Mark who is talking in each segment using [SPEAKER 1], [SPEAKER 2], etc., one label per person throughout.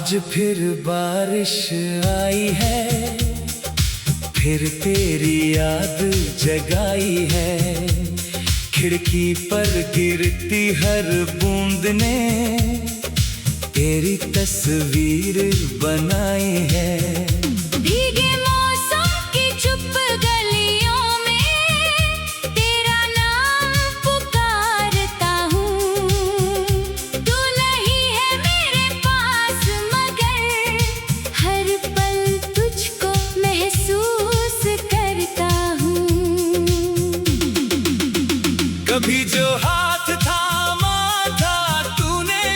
[SPEAKER 1] आज फिर बारिश आई है, फिर तेरी याद जगाई है। खिड़की पर गिरती हर बूंद ने तेरी तस्वीर बनाई है।
[SPEAKER 2] भीगे मौसम की चुप गलियों में तेरा नाम पुकारता हूँ। तू नहीं है मेरे पास मगर हर पल तुझको महसूस करता हूँ।
[SPEAKER 1] कभी जो हाथ थामा था तूने,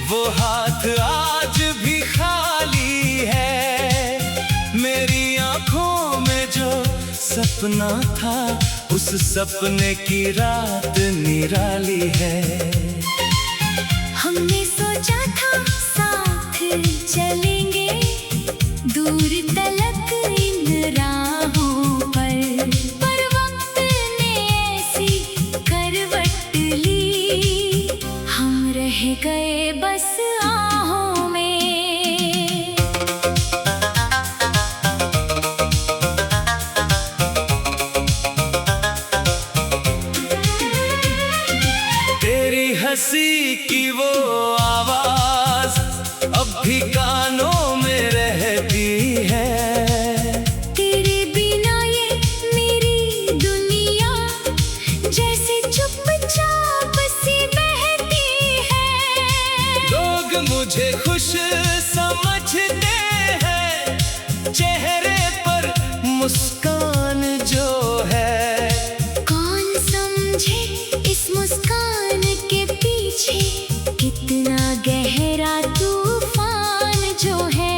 [SPEAKER 1] वो हाथ आज भी खाली है। मेरी आंखों में जो सपना था, उस सपने की रात निराली है।
[SPEAKER 2] हमने सोचा था साथ चलेंगे दूर तलक इन राहों पर वक्त ने ऐसी करवट ली, हम रह गए बस आहों में।
[SPEAKER 1] तेरी हंसी की वो आवाज अब भी कानों में रहती है।
[SPEAKER 2] तेरे बिना ये मेरी दुनिया जैसे चुपचाप सी बहती है।
[SPEAKER 1] लोग मुझे खुश समझते हैं, चेहरे पर मुस्कान जो है।
[SPEAKER 2] कौन समझे इस मुस्कान के पीछे कितना गहरा तूफान जो है।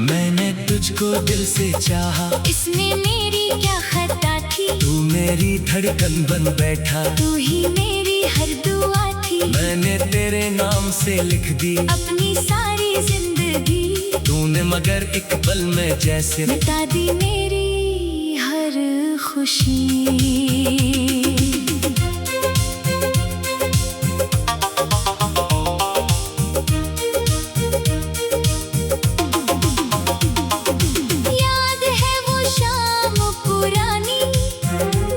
[SPEAKER 1] मैंने तुझको दिल से चाहा,
[SPEAKER 2] इसमें मेरी क्या खता थी।
[SPEAKER 1] तू मेरी धड़कन बन बैठा,
[SPEAKER 2] तू ही मेरी हर दुआ थी।
[SPEAKER 1] मैंने तेरे नाम से लिख दी
[SPEAKER 2] अपनी सारी जिंदगी,
[SPEAKER 1] तूने मगर एक पल में जैसे
[SPEAKER 2] मिटा दी मेरी हर खुशी। याद है वो शाम पुरानी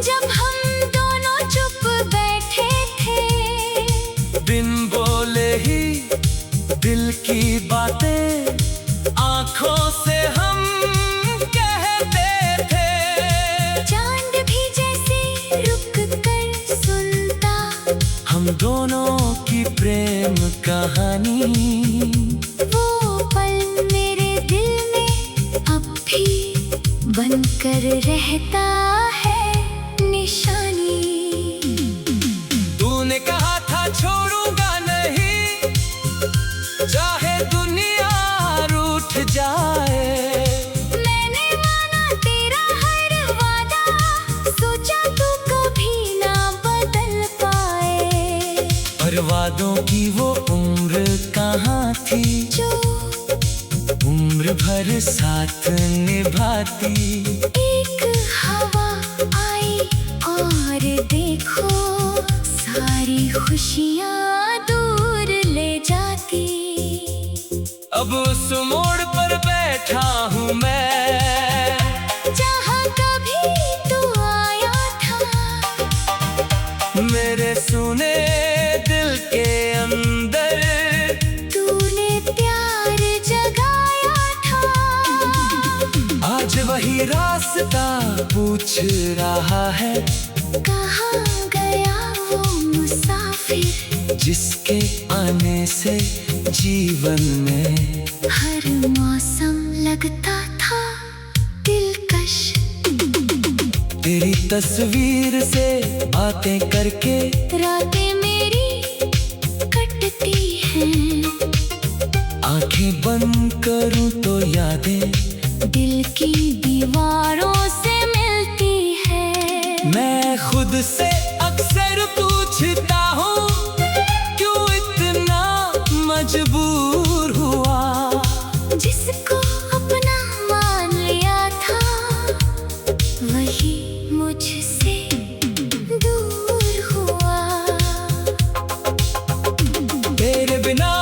[SPEAKER 2] जब हम दोनों चुप बैठे थे।
[SPEAKER 1] बिन बोले ही दिल की बातें आंखों से हम कहते थे।
[SPEAKER 2] चांद भी जैसे रुक कर सुनता
[SPEAKER 1] हम दोनों की प्रेम कहानी।
[SPEAKER 2] वो पल मेरे दिल में अब भी बनकर रहता है निशानी।
[SPEAKER 1] तूने कहा था छोड़ूंगा नहीं, चाहे दुनिया रूठ जाए।
[SPEAKER 2] मैंने माना तेरा हर वादा, सोचा तू कभी ना बदल पाए।
[SPEAKER 1] पर वादों की वो उम्र कहाँ थी,
[SPEAKER 2] जो
[SPEAKER 1] उम्र भर साथ निभाती।
[SPEAKER 2] एक हवा आई और देखो सारी खुशियाँ दूर ले जाती।
[SPEAKER 1] अब उस मोड़ पर बैठा हूँ मैं,
[SPEAKER 2] जहाँ कभी तू आया था।
[SPEAKER 1] मेरे सुने दिल के अंदर
[SPEAKER 2] तूने प्यार जगाया था।
[SPEAKER 1] आज वही रास्ता पूछ रहा है,
[SPEAKER 2] कहाँ गया वो मुसाफिर
[SPEAKER 1] जिसके आने से जीवन में
[SPEAKER 2] हर मौसम लगता था दिलकश।
[SPEAKER 1] तेरी तस्वीर से बातें करके
[SPEAKER 2] रातें मेरी कटती हैं।
[SPEAKER 1] आंखें बंद करूं तो यादें
[SPEAKER 2] दिल की दीवारों से मिलती है।
[SPEAKER 1] मैं खुद से अक्सर पूछता हूँ, क्यों इतना मजबूर हुआ।
[SPEAKER 2] जिसको अपना मान लिया था वही मुझसे दूर हुआ।
[SPEAKER 1] तेरे बिना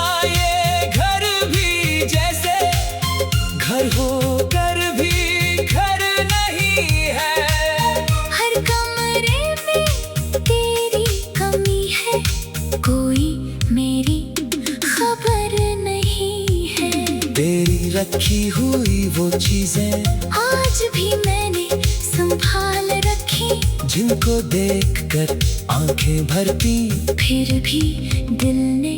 [SPEAKER 1] रखी हुई वो चीजें
[SPEAKER 2] आज भी मैंने संभाल रखी,
[SPEAKER 1] जिनको देखकर आंखें भरती,
[SPEAKER 2] फिर भी दिल ने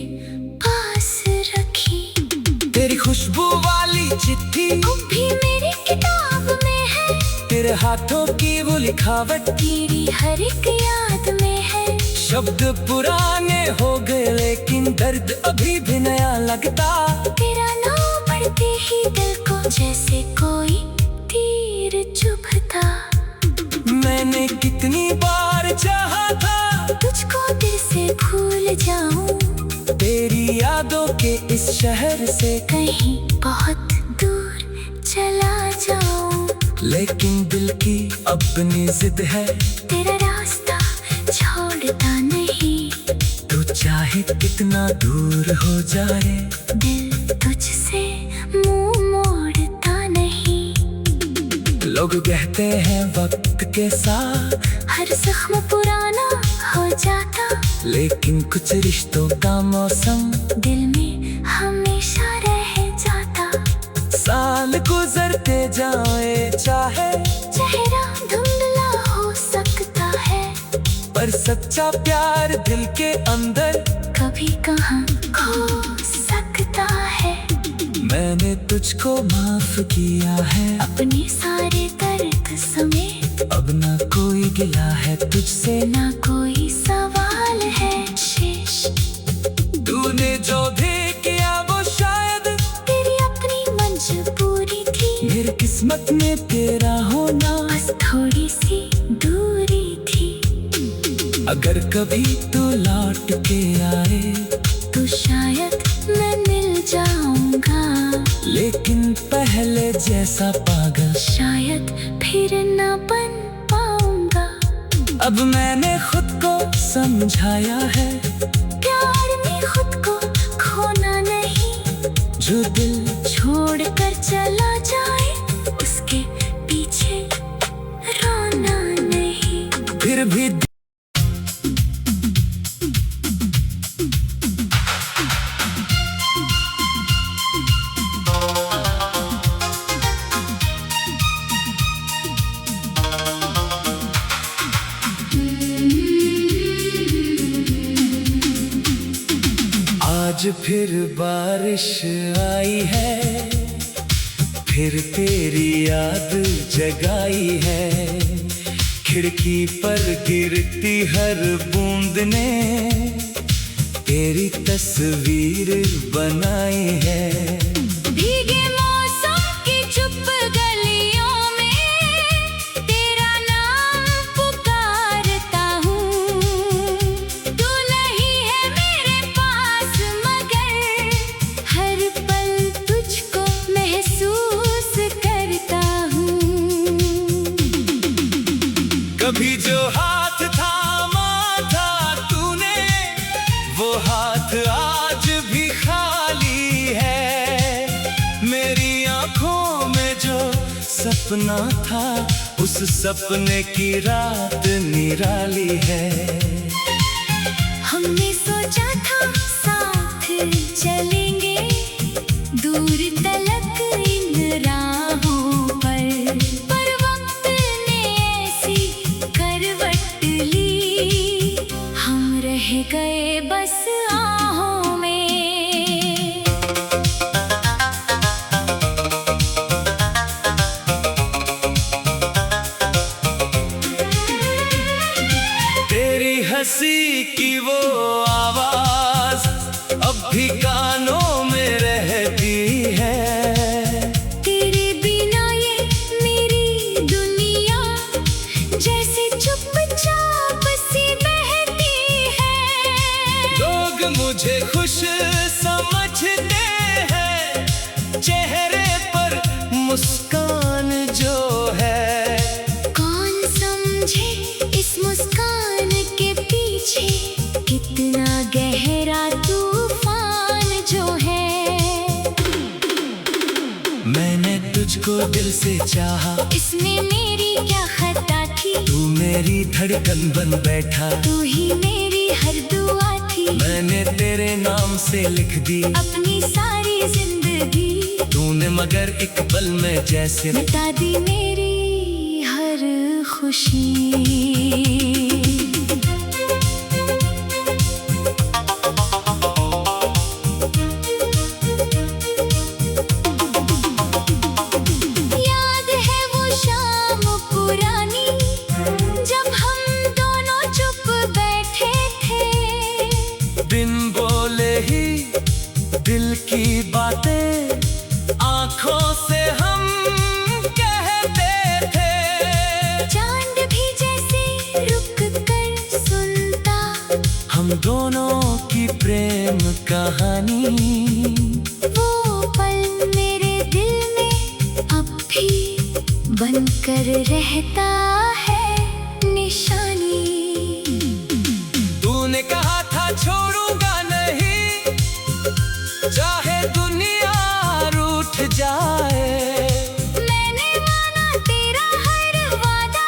[SPEAKER 2] पास रखी।
[SPEAKER 1] तेरी खुशबू वाली चिट्ठी
[SPEAKER 2] वो भी मेरी किताब में है,
[SPEAKER 1] तेरे हाथों की वो लिखावट
[SPEAKER 2] तेरी हर एक याद में है।
[SPEAKER 1] शब्द पुराने हो गए लेकिन दर्द अभी भी नया लगता।
[SPEAKER 2] तेरा नाम पढ़ते ही दिल को जैसे कोई तीर चुभता।
[SPEAKER 1] मैंने कितनी बार चाहा था
[SPEAKER 2] तुझको दिल से भूल जाऊं,
[SPEAKER 1] तेरी यादों के इस शहर से
[SPEAKER 2] कहीं बहुत दूर चला जाऊं,
[SPEAKER 1] लेकिन दिल की अपनी जिद है,
[SPEAKER 2] तेरा रास्ता छोड़ता नहीं।
[SPEAKER 1] तू चाहे कितना दूर हो जाए,
[SPEAKER 2] दिल तुझसे मुंह मोड़ता नहीं।
[SPEAKER 1] लोग कहते हैं वक्त के साथ
[SPEAKER 2] हर जख्म पुराना हो जाता,
[SPEAKER 1] लेकिन कुछ रिश्तों का मौसम
[SPEAKER 2] दिल में हमेशा रह जाता।
[SPEAKER 1] साल गुजरते जाए चाहे
[SPEAKER 2] चेहरा धुंधला हो सकता है,
[SPEAKER 1] पर सच्चा प्यार दिल के अंदर
[SPEAKER 2] कभी कहाँ खो सकता है।
[SPEAKER 1] मैंने तुझको माफ किया है,
[SPEAKER 2] अपने सारे दर्द समेत
[SPEAKER 1] अब ना कोई गिला है तुझसे,
[SPEAKER 2] ना कोई सवाल है शेष।
[SPEAKER 1] तूने जो भी किया वो शायद
[SPEAKER 2] तेरी अपनी मजबूरी थी,
[SPEAKER 1] मेरी किस्मत में तेरा होना
[SPEAKER 2] बस थोड़ी सी दूरी थी।
[SPEAKER 1] अगर कभी तू लौट के आए
[SPEAKER 2] तो शायद मैं मिल जाऊंगा,
[SPEAKER 1] लेकिन पहले जैसा पागल
[SPEAKER 2] शायद फिर न बन पाऊंगा।
[SPEAKER 1] अब मैंने खुद को समझाया है,
[SPEAKER 2] प्यार में खुद को खोना नहीं,
[SPEAKER 1] जो दिल
[SPEAKER 2] छोड़ कर चला जाए उसके पीछे रोना नहीं।
[SPEAKER 1] फिर भी आज फिर बारिश आई है, फिर तेरी याद जगाई है, खिड़की पर गिरती हर बूंद ने तेरी तस्वीर बनाई है।
[SPEAKER 2] भीगे मौसम की चुप गलियों में तेरा नाम पुकारता हूँ। तू नहीं है मेरे पास मगर हर पल तुझको महसूस करता हूँ।
[SPEAKER 1] कभी जो हाथ थामा था तूने, वो हाथ आज भी खाली है। मेरी आंखों में जो सपना था, उस सपने की रात निराली है।
[SPEAKER 2] हमने सोचा था साथ चलेंगे दूर तलक इन राहों पर वक्त ने ऐसी करवट ली, हम रह गए बस आहों में।
[SPEAKER 1] तेरी हंसी की वो आवाज अब भी कानों में रहती है।
[SPEAKER 2] तेरे बिना ये मेरी दुनिया जैसे चुपचाप सी बहती है।
[SPEAKER 1] लोग मुझे खुश समझते हैं, चेहरे पर मुस्कान जो है।
[SPEAKER 2] कौन समझे इस मुस्कान के पीछे कितना गहरा तूफान जो है।
[SPEAKER 1] मैंने तुझको दिल से चाहा,
[SPEAKER 2] इसमें मेरी क्या खता थी।
[SPEAKER 1] तू मेरी धड़कन बन बैठा,
[SPEAKER 2] तू ही मेरी हर दुआ थी।
[SPEAKER 1] मैंने तेरे नाम से लिख दी
[SPEAKER 2] अपनी सारी जिंदगी
[SPEAKER 1] तूने मगर एक पल में जैसे
[SPEAKER 2] मिटा दी मेरी हर खुशी। याद है वो शाम पुरानी जब हम दोनों चुप बैठे थे।
[SPEAKER 1] बिन बोले ही दिल की बातें आंखों से हम कहते थे।
[SPEAKER 2] चांद भी जैसे रुक कर सुनता
[SPEAKER 1] हम दोनों की प्रेम कहानी।
[SPEAKER 2] वो पल मेरे दिल में अब भी बनकर रहता है निशानी।
[SPEAKER 1] तूने कहा था छोड़ूंगा नहीं, चाहे दुनिया रूठ जाए।
[SPEAKER 2] मैंने माना तेरा हर वादा,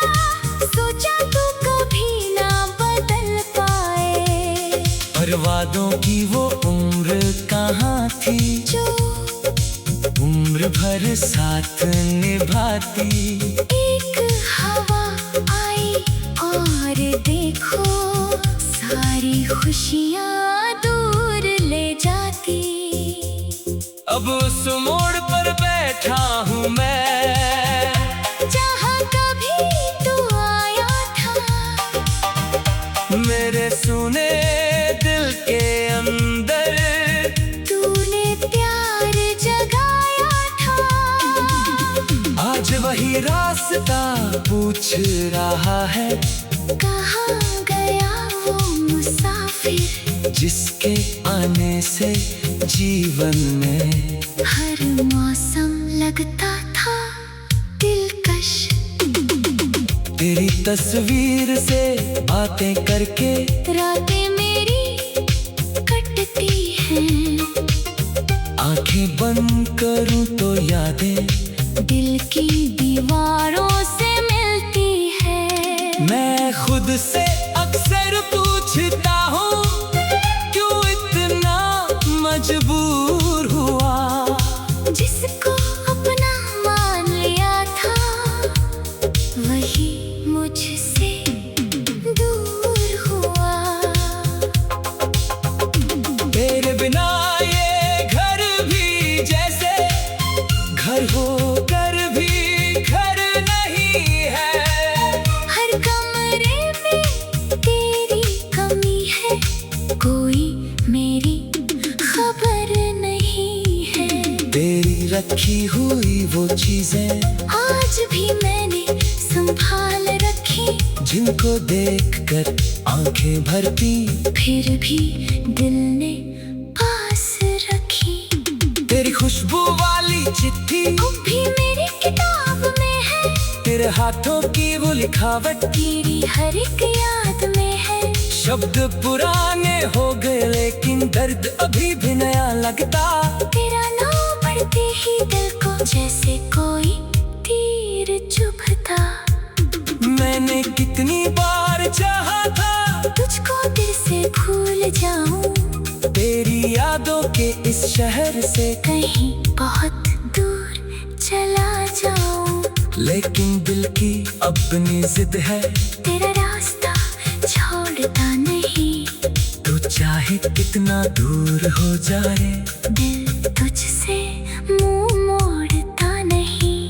[SPEAKER 2] सोचा तू कभी ना बदल पाए।
[SPEAKER 1] पर वादों की वो उम्र कहाँ थी
[SPEAKER 2] जो
[SPEAKER 1] उम्र भर साथ निभाती।
[SPEAKER 2] एक हवा आई और देखो सारी खुशियाँ दूर ले जाती।
[SPEAKER 1] अब उस मोड़ पर बैठा हूँ मैं,
[SPEAKER 2] जहाँ कभी तू आया था।
[SPEAKER 1] मेरे सुने दिल के अंदर
[SPEAKER 2] तूने प्यार जगाया था।
[SPEAKER 1] आज वही रास्ता पूछ रहा है,
[SPEAKER 2] कहाँ गया वो मुसाफिर
[SPEAKER 1] जिसके आने से जीवन में
[SPEAKER 2] हर मौसम लगता था दिलकश।
[SPEAKER 1] तेरी तस्वीर से बातें करके
[SPEAKER 2] रातें मेरी कटती हैं।
[SPEAKER 1] आंखें बंद करूं तो यादें
[SPEAKER 2] दिल की दीवारों से मिलती है।
[SPEAKER 1] मैं खुद से अक्सर पूछता हूँ, क्यों इतना मजबूर हुआ।
[SPEAKER 2] जिसको अपना मान लिया था वही मुझसे दूर हुआ।
[SPEAKER 1] तेरे बिना ये घर भी जैसे घर हो कर भी घर नहीं है।
[SPEAKER 2] हर कमरे में तेरी कमी है, कोई मेरी खबर नहीं है।
[SPEAKER 1] तेरी रखी हुई वो चीजें
[SPEAKER 2] आज भी मैंने संभाल रखी,
[SPEAKER 1] जिनको देखकर आंखें भरती।
[SPEAKER 2] फिर भी दिल ने पास रखी।
[SPEAKER 1] तेरी खुशबू वाली चिट्ठी
[SPEAKER 2] अब भी मेरी किताब में है।
[SPEAKER 1] तेरे हाथों की वो लिखावट
[SPEAKER 2] तेरी हर एक याद में है।
[SPEAKER 1] शब्द पुराने हो गए लेकिन दर्द अभी भी नया लगता।
[SPEAKER 2] तेरा नाम पढ़ते ही दिल को जैसे कोई तीर चुभता।
[SPEAKER 1] मैंने कितनी बार चाहा था
[SPEAKER 2] तुझको दिल से भूल जाऊं,
[SPEAKER 1] तेरी यादों के इस शहर से
[SPEAKER 2] कहीं बहुत दूर चला जाऊं।
[SPEAKER 1] लेकिन दिल की अपनी जिद है,
[SPEAKER 2] तेरा रास्ता छोड़ता नहीं।
[SPEAKER 1] तू चाहे कितना दूर हो जाए,
[SPEAKER 2] दिल तुझसे मुंह मोड़ता नहीं।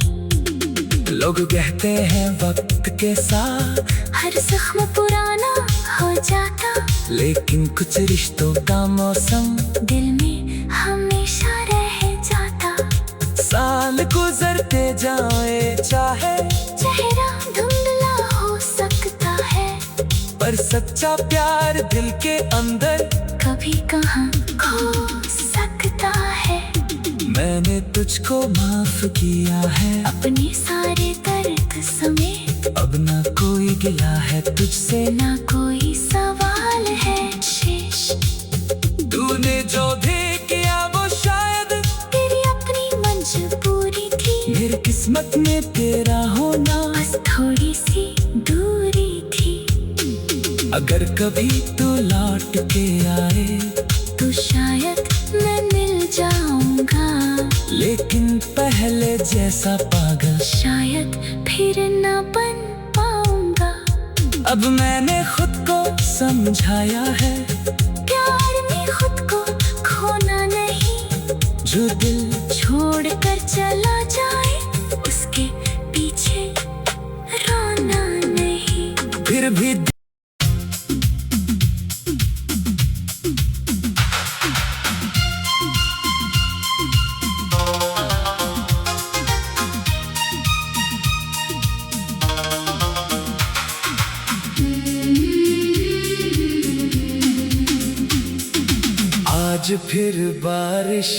[SPEAKER 1] लोग कहते हैं वक्त के साथ
[SPEAKER 2] हर जख्म पुराना हो जाता,
[SPEAKER 1] लेकिन कुछ रिश्तों का मौसम
[SPEAKER 2] दिल में हमेशा रह जाता।
[SPEAKER 1] साल गुजरते जाए चाहे
[SPEAKER 2] चेहरा धुंधला हो सकता है,
[SPEAKER 1] पर सच्चा प्यार दिल के अंदर
[SPEAKER 2] कभी कहाँ खो सकता है।
[SPEAKER 1] मैंने तुझको माफ किया है,
[SPEAKER 2] अपने सारे दर्द समेत।
[SPEAKER 1] अब ना कोई गिला है तुझसे,
[SPEAKER 2] ना कोई सवाल है शेष।
[SPEAKER 1] तूने जो भी किया वो शायद
[SPEAKER 2] तेरी अपनी मजबूरी थी।
[SPEAKER 1] मेरी किस्मत में तेरा होना
[SPEAKER 2] बस थोड़ी सी दूरी थी।
[SPEAKER 1] अगर कभी तू लौट के आए
[SPEAKER 2] तो शायद मैं मिल जाऊंगा,
[SPEAKER 1] लेकिन पहले जैसा पागल
[SPEAKER 2] शायद फिर ना बन पाऊंगा।
[SPEAKER 1] अब मैंने खुद को समझाया है,
[SPEAKER 2] प्यार में खुद को खोना नहीं,
[SPEAKER 1] जो दिल
[SPEAKER 2] छोड़ कर चला जाए उसके पीछे रोना नहीं।
[SPEAKER 1] फिर भी आज फिर बारिश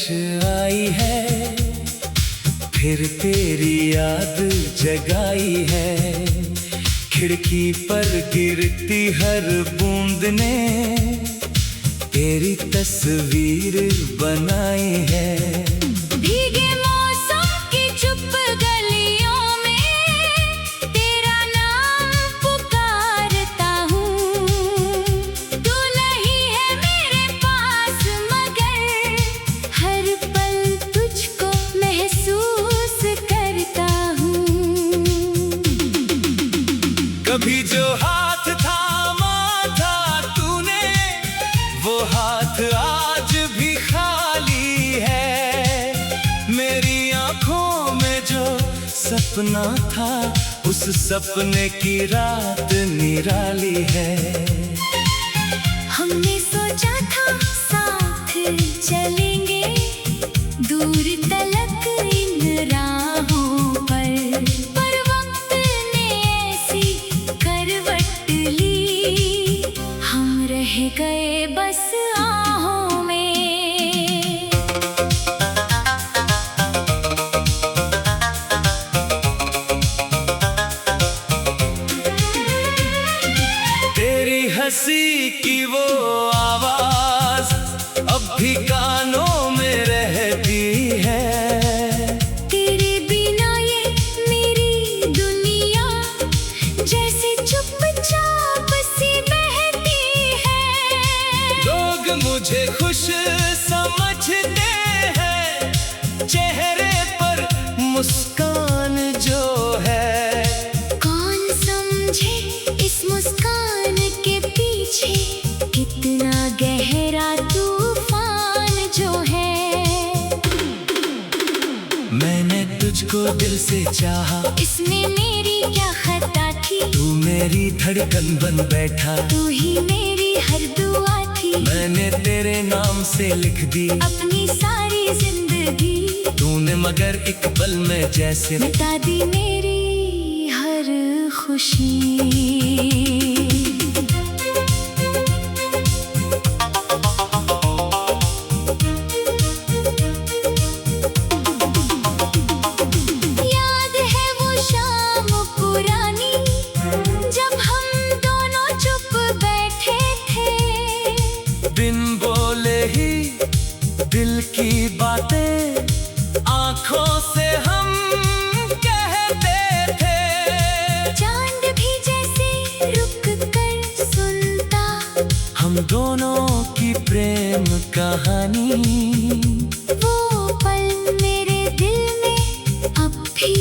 [SPEAKER 1] आई है, फिर तेरी याद जगाई है। खिड़की पर गिरती हर बूंद ने तेरी तस्वीर बनाई है।
[SPEAKER 2] भीगे मौसम की चुप गलियों में तेरा नाम पुकारता हूँ। तू नहीं है मेरे पास मगर हर पल तुझको महसूस करता हूँ।
[SPEAKER 1] कभी जो हाथ थामा था तूने, वो हाथ आज भी खाली है। मेरी आंखों में जो सपना था, उस सपने की रात निराली है।
[SPEAKER 2] हमने सोचा था साथ चलेंगे दूर तलक इन राहों पर वक्त ने ऐसी करवट ली, हम रह गए बस आहों में।
[SPEAKER 1] तेरी हंसी की वो आवाज अब भी कानों में रहती है।
[SPEAKER 2] तेरे बिना ये मेरी दुनिया जैसे चुपचाप सी बहती है।
[SPEAKER 1] लोग मुझे खुश समझते हैं, चेहरे पर मुस्कान जो है।
[SPEAKER 2] कौन समझे इस मुस्कान के पीछे कितना गहरा तूफान जो है।
[SPEAKER 1] मैंने तुझको दिल से चाहा,
[SPEAKER 2] इसमें मेरी क्या खता थी।
[SPEAKER 1] तू मेरी धड़कन बन बैठा,
[SPEAKER 2] तू ही मेरी हर दुआ थी।
[SPEAKER 1] मैंने तेरे नाम से लिख दी
[SPEAKER 2] अपनी सारी जिंदगी,
[SPEAKER 1] तूने मगर एक पल में जैसे
[SPEAKER 2] मिटा दी मेरी हर खुशी। याद है वो शाम पुरानी जब हम दोनों चुप बैठे थे।
[SPEAKER 1] बिन बोले ही दिल की बातें आंखों से हम कहते थे।
[SPEAKER 2] चांद भी जैसे रुक कर सुनता
[SPEAKER 1] हम दोनों की प्रेम कहानी।
[SPEAKER 2] वो पल मेरे दिल में अब भी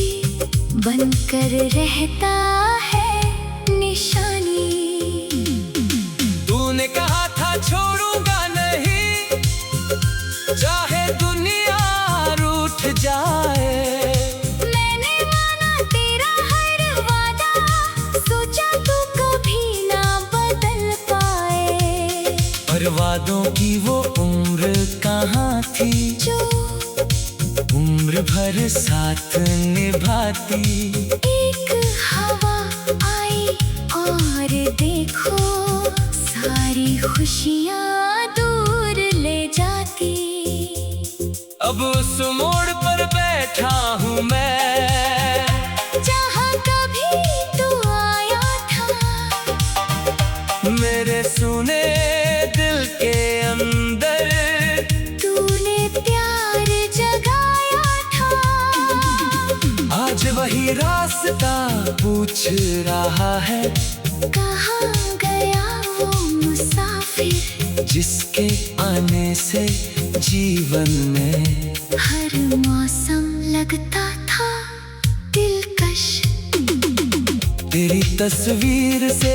[SPEAKER 2] बनकर रहता है निशानी।
[SPEAKER 1] तूने कहा था छोड़ूंगा नहीं, चाहे दुनिया रूठ जाए।
[SPEAKER 2] मैंने माना तेरा हर वादा, सोचा तू कभी ना बदल पाए।
[SPEAKER 1] पर वादों की वो उम्र कहाँ थी,
[SPEAKER 2] जो
[SPEAKER 1] उम्र भर साथ निभाती।
[SPEAKER 2] एक हवा आई और देखो सारी खुशियाँ दूर ले जाती।
[SPEAKER 1] अब उस मोड़ पर बैठा हूँ मैं,
[SPEAKER 2] जहाँ कभी तू आया था।
[SPEAKER 1] मेरे सुने दिल के अंदर
[SPEAKER 2] तूने प्यार जगाया था।
[SPEAKER 1] आज वही रास्ता पूछ रहा है,
[SPEAKER 2] कहाँ गया वो मुसाफिर
[SPEAKER 1] जिसके आने से जीवन में
[SPEAKER 2] हर मौसम लगता था दिलकश।
[SPEAKER 1] तेरी तस्वीर से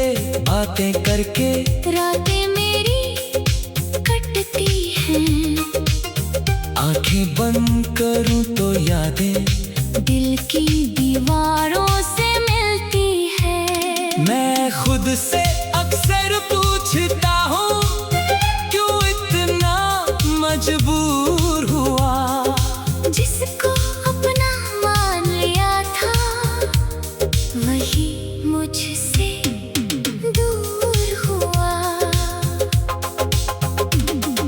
[SPEAKER 1] बातें करके
[SPEAKER 2] रातें मेरी कटती हैं।
[SPEAKER 1] आंखें बंद करूं तो यादें
[SPEAKER 2] दिल की दीवारों से मिलती है।
[SPEAKER 1] मैं खुद से अक्सर पूछता हूँ, क्यों इतना मजबूर हुआ।
[SPEAKER 2] जिसको अपना मान लिया था वही मुझसे दूर हुआ।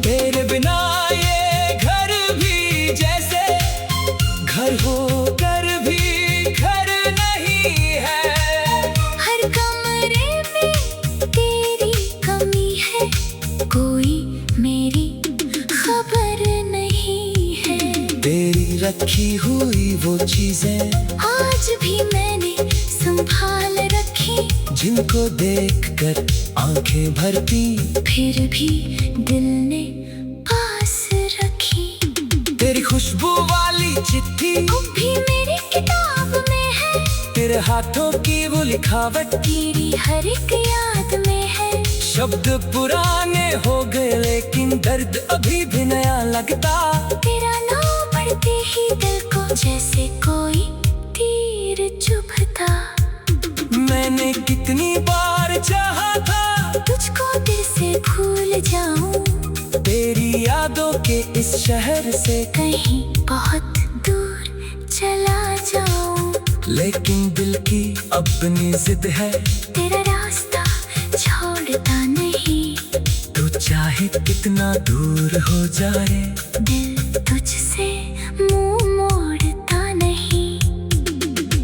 [SPEAKER 1] तेरे बिना ये घर भी जैसे घर हो कर भी घर नहीं है।
[SPEAKER 2] हर कमरे में तेरी कमी है, कोई मेरी खबर नहीं है।
[SPEAKER 1] तेरी रखी हुई वो चीजें
[SPEAKER 2] आज भी मैंने संभाल रखी,
[SPEAKER 1] जिनको देखकर आंखें भरती
[SPEAKER 2] फिर भी दिल ने पास रखी।
[SPEAKER 1] तेरी खुशबू वाली चिट्ठी
[SPEAKER 2] वो भी मेरी किताब में है।
[SPEAKER 1] तेरे हाथों की वो लिखावट
[SPEAKER 2] तेरी हर एक याद में है।
[SPEAKER 1] शब्द पुराने हो गए लेकिन दर्द अभी भी नया लगता।
[SPEAKER 2] तेरा नाम पढ़ते ही दिल को जैसे कोई तीर चुभता।
[SPEAKER 1] मैंने कितनी बार चाहा था
[SPEAKER 2] तुझको दिल से भूल जाऊं,
[SPEAKER 1] तेरी यादों के इस शहर से
[SPEAKER 2] कहीं बहुत दूर चला जाऊं।
[SPEAKER 1] लेकिन दिल की अपनी जिद है,
[SPEAKER 2] तेरा रास्ता छोड़ता नहीं।
[SPEAKER 1] तू चाहे कितना दूर हो जाए,
[SPEAKER 2] दिल तुझसे मुंह मोड़ता नहीं।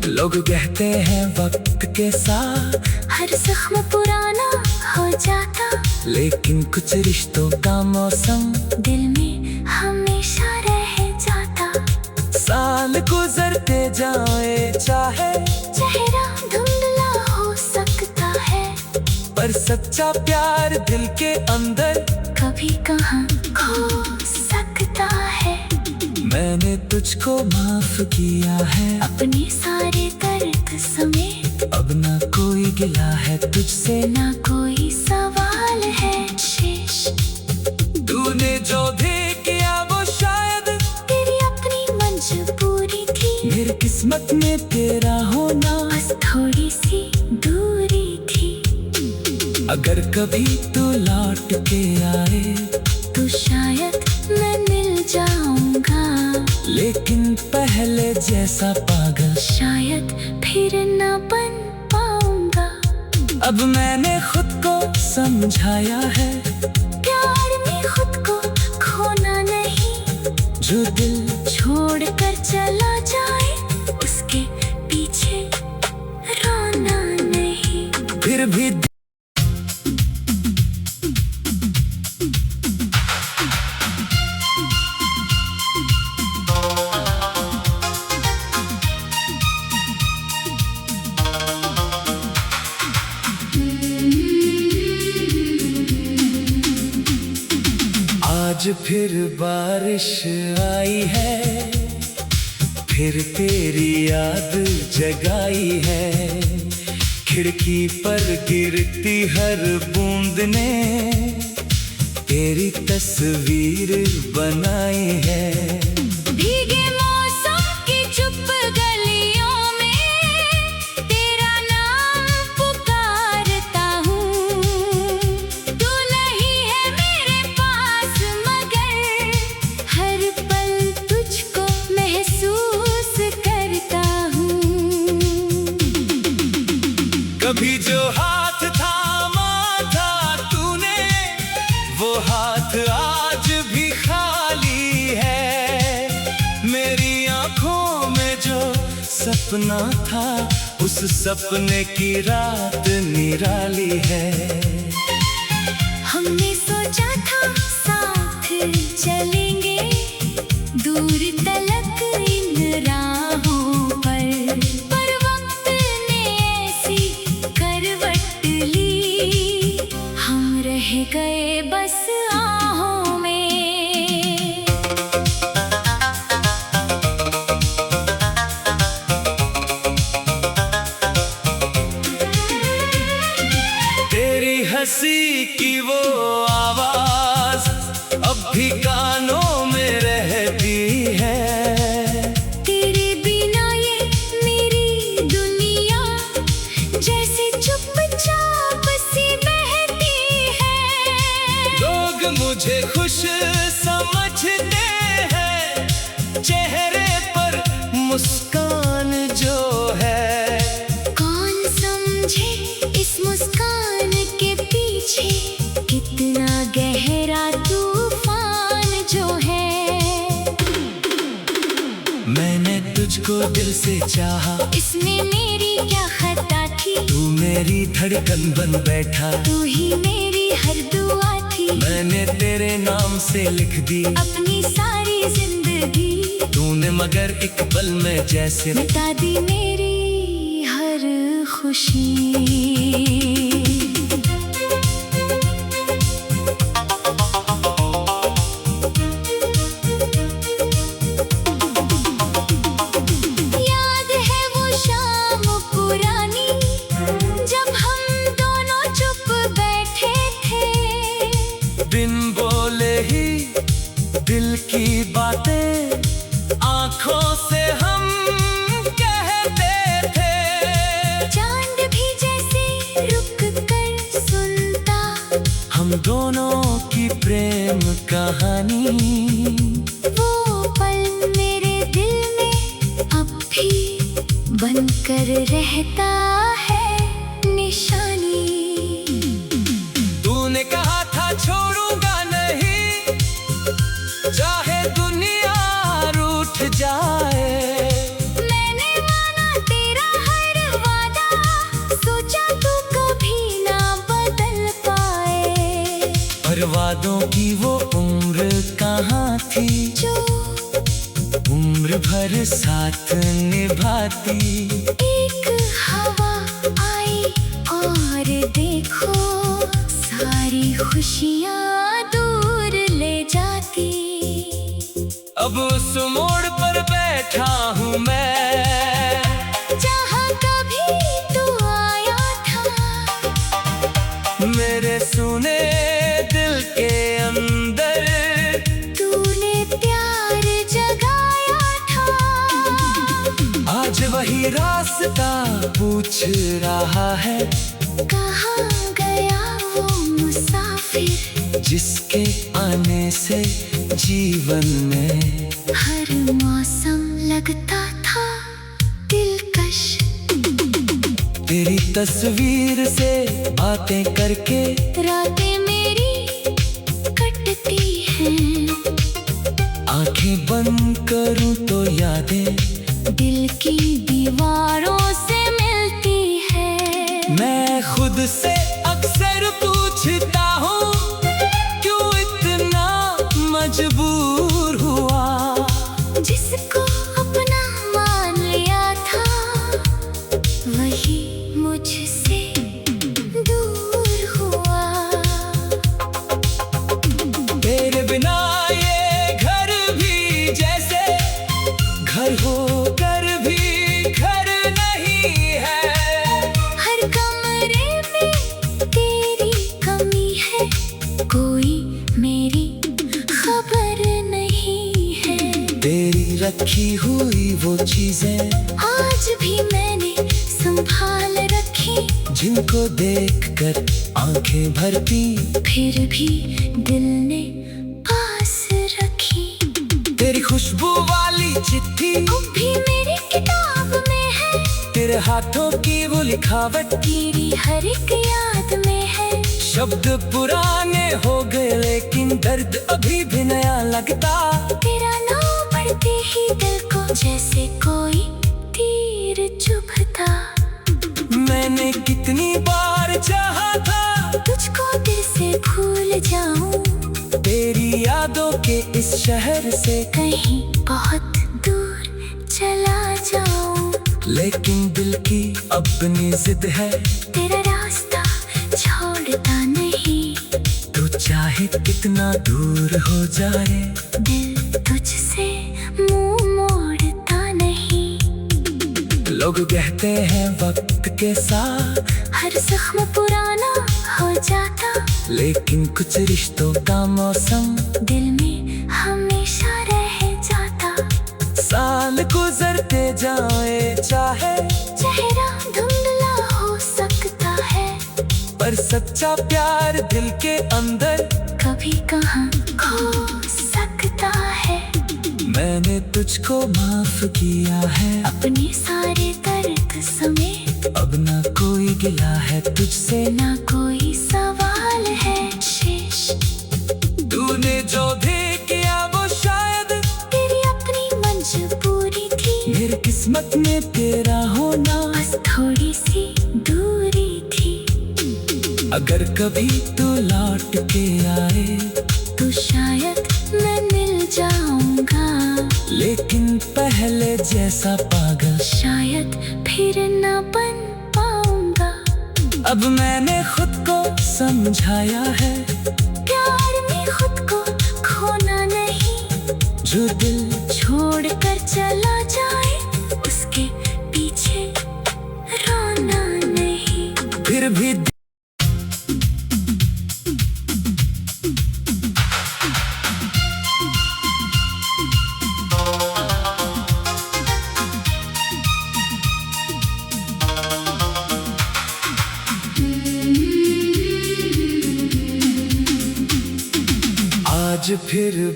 [SPEAKER 1] लोग कहते हैं वक्त के साथ
[SPEAKER 2] हर जख्म पुराना हो जाता,
[SPEAKER 1] लेकिन कुछ रिश्तों का मौसम
[SPEAKER 2] दिल में हमेशा रह जाता।
[SPEAKER 1] साल गुजरते जाए चाहे
[SPEAKER 2] चेहरा धुंधला हो सकता है,
[SPEAKER 1] पर सच्चा प्यार दिल के अंदर
[SPEAKER 2] कभी कहाँ खो सकता है।
[SPEAKER 1] मैंने तुझको माफ किया है,
[SPEAKER 2] अपने सारे दर्द समेत
[SPEAKER 1] अब ना कोई गिला है तुझसे,
[SPEAKER 2] ना कोई सवाल है शेष।
[SPEAKER 1] तूने जो भी किया वो शायद
[SPEAKER 2] तेरी अपनी मजबूरी थी,
[SPEAKER 1] मेरी किस्मत में तेरा होना
[SPEAKER 2] बस थोड़ी सी दूरी थी।
[SPEAKER 1] अगर कभी तू लौट के आए
[SPEAKER 2] तो शायद मैं मिल जाऊंगा,
[SPEAKER 1] लेकिन पहले जैसा पागल
[SPEAKER 2] शायद फिर ना बन पाऊंगा।
[SPEAKER 1] अब मैंने खुद को समझाया है,
[SPEAKER 2] प्यार में खुद को खोना नहीं।
[SPEAKER 1] जो दिल
[SPEAKER 2] छोड़ कर चला जाए उसके पीछे रोना नहीं।
[SPEAKER 1] फिर भी आज फिर बारिश आई है, फिर तेरी याद जगाई है। खिड़की पर गिरती हर बूंद ने तेरी तस्वीर बनाई है।
[SPEAKER 2] भीगे मौसम की चुप गलियों में तेरा नाम पुकारता हूँ। तू नहीं है मेरे पास मगर हर पल तुझको महसूस करता हूँ।
[SPEAKER 1] कभी जो हाथ थामा था तूने, वो हाथ आज भी खाली है। मेरी आंखों में जो सपना था, उस सपने की रात निराली है।
[SPEAKER 2] हमने सोचा था साथ चलेंगे दूर तलक इन राहों पर वक्त ने ऐसी करवट ली। हम रह गए बस आहों में।
[SPEAKER 1] तेरी हंसी की वो आवाज अब भी कानों में रहती है।
[SPEAKER 2] तेरे बिना ये मेरी दुनिया जैसे चुपचाप सी बहती है।
[SPEAKER 1] लोग मुझे खुश समझते हैं, चेहरे पर मुस्कान जो है।
[SPEAKER 2] कौन समझे इस मुस्कान के पीछे कितना गहरा तूफान जो है।
[SPEAKER 1] मैंने तुझको दिल से चाहा,
[SPEAKER 2] इसमें मेरी क्या खता थी।
[SPEAKER 1] तू मेरी धड़कन बन बैठा,
[SPEAKER 2] तू ही मेरी हर दुआ थी।
[SPEAKER 1] मैंने तेरे नाम से लिख दी
[SPEAKER 2] अपनी सारी जिंदगी।
[SPEAKER 1] तूने मगर एक पल में जैसे
[SPEAKER 2] मिटा दी मेरी हर खुशी। याद है वो शाम पुरानी जब हम दोनों चुप बैठे थे।
[SPEAKER 1] बिन बोले ही दिल की बातें आंखों से हम कहते थे।
[SPEAKER 2] चांद भी जैसे रुक कर सुनता
[SPEAKER 1] हम दोनों की प्रेम कहानी।
[SPEAKER 2] वो पल मेरे दिल में अब भी बनकर रहता है निशानी।
[SPEAKER 1] तूने कहा था छोड़ूंगा नहीं, चाहे दुनिया रूठ जाए।
[SPEAKER 2] मैंने माना तेरा हर वादा, सोचा तू कभी ना बदल पाए।
[SPEAKER 1] पर वादों की वो उम्र कहाँ थी
[SPEAKER 2] जो
[SPEAKER 1] उम्र भर साथ निभाती।
[SPEAKER 2] एक हवा आई और देखो सारी खुशियाँ दूर ले जाती।
[SPEAKER 1] अब उस मोड़ पर बैठा हूँ मैं,
[SPEAKER 2] जहाँ कभी तू आया था।
[SPEAKER 1] मेरे सुने दिल के अंदर
[SPEAKER 2] तूने प्यार जगाया था।
[SPEAKER 1] आज वही रास्ता पूछ रहा है,
[SPEAKER 2] कहाँ गया वो मुसाफिर
[SPEAKER 1] जिसके आने से जीवन में
[SPEAKER 2] हर मौसम लगता था दिलकश।
[SPEAKER 1] तेरी तस्वीर से बातें करके
[SPEAKER 2] रातें मेरी कटती हैं।
[SPEAKER 1] आंखें बंद करूं तो यादें
[SPEAKER 2] दिल की दीवारों से मिलती है।
[SPEAKER 1] मैं खुद से अक्सर पूछता हूँ, क्यों इतना मजबूर हुआ।
[SPEAKER 2] जिसको अपना मान लिया था वही मुझसे दूर हुआ।
[SPEAKER 1] तेरे बिना ये घर भी जैसे घर होकर भी घर नहीं है।
[SPEAKER 2] हर कमरे में तेरी कमी है, कोई मेरी खबर नहीं है।
[SPEAKER 1] तेरी रखी हुई वो चीजें
[SPEAKER 2] आज भी मैंने संभाल रखी।
[SPEAKER 1] जिनको देखकर आंखें भरती,
[SPEAKER 2] फिर भी दिल ने पास रखी।
[SPEAKER 1] तेरी खुशबू वाली चिट्ठी
[SPEAKER 2] वो भी मेरी किताब में है।
[SPEAKER 1] तेरे हाथों की वो लिखावट
[SPEAKER 2] तेरी हर एक याद में है।
[SPEAKER 1] शब्द पुराने हो गए लेकिन दर्द अभी भी नया लगता।
[SPEAKER 2] तेरा नाम पढ़ते ही दिल को जैसे कोई तीर चुभता।
[SPEAKER 1] मैंने कितनी बार चाहा था
[SPEAKER 2] तुझको दिल से भूल जाऊं,
[SPEAKER 1] तेरी यादों के इस शहर से
[SPEAKER 2] कहीं बहुत दूर चला जाऊं।
[SPEAKER 1] लेकिन दिल की अपनी जिद है,
[SPEAKER 2] तेरा रास्ता छोड़ता नहीं।
[SPEAKER 1] चाहे कितना दूर हो जाए,
[SPEAKER 2] दिल तुझसे मुंह मोड़ता नहीं।
[SPEAKER 1] लोग कहते हैं वक्त के साथ
[SPEAKER 2] हर जख्म पुराना हो जाता,
[SPEAKER 1] लेकिन कुछ रिश्तों का मौसम
[SPEAKER 2] दिल में हमेशा रह जाता।
[SPEAKER 1] साल गुजरते जाए, चाहे
[SPEAKER 2] चेहरा धुंधला हो सकता है,
[SPEAKER 1] पर सच्चा प्यार दिल के अंदर
[SPEAKER 2] कभी कहाँ खो सकता है।
[SPEAKER 1] मैंने तुझको माफ किया है,
[SPEAKER 2] अपने सारे दर्द समेत,
[SPEAKER 1] अब ना कोई गिला है तुझसे,
[SPEAKER 2] ना कोई सवाल है शेष।
[SPEAKER 1] तूने जो भी किया वो शायद
[SPEAKER 2] तेरी अपनी मजबूरी थी,
[SPEAKER 1] मेरी किस्मत में तेरा होना
[SPEAKER 2] बस थोड़ी सी दूरी थी।
[SPEAKER 1] अगर कभी तू लौट के आए
[SPEAKER 2] तो शायद मैं मिल जाऊंगा,
[SPEAKER 1] लेकिन पहले जैसा पागल
[SPEAKER 2] शायद फिर न बन पाऊंगा।
[SPEAKER 1] अब मैंने खुद को समझाया है,
[SPEAKER 2] प्यार में खुद को खोना नहीं,
[SPEAKER 1] जो दिल
[SPEAKER 2] छोड़ कर चला जाए उसके पीछे रोना नहीं।
[SPEAKER 1] फिर भी आज फिर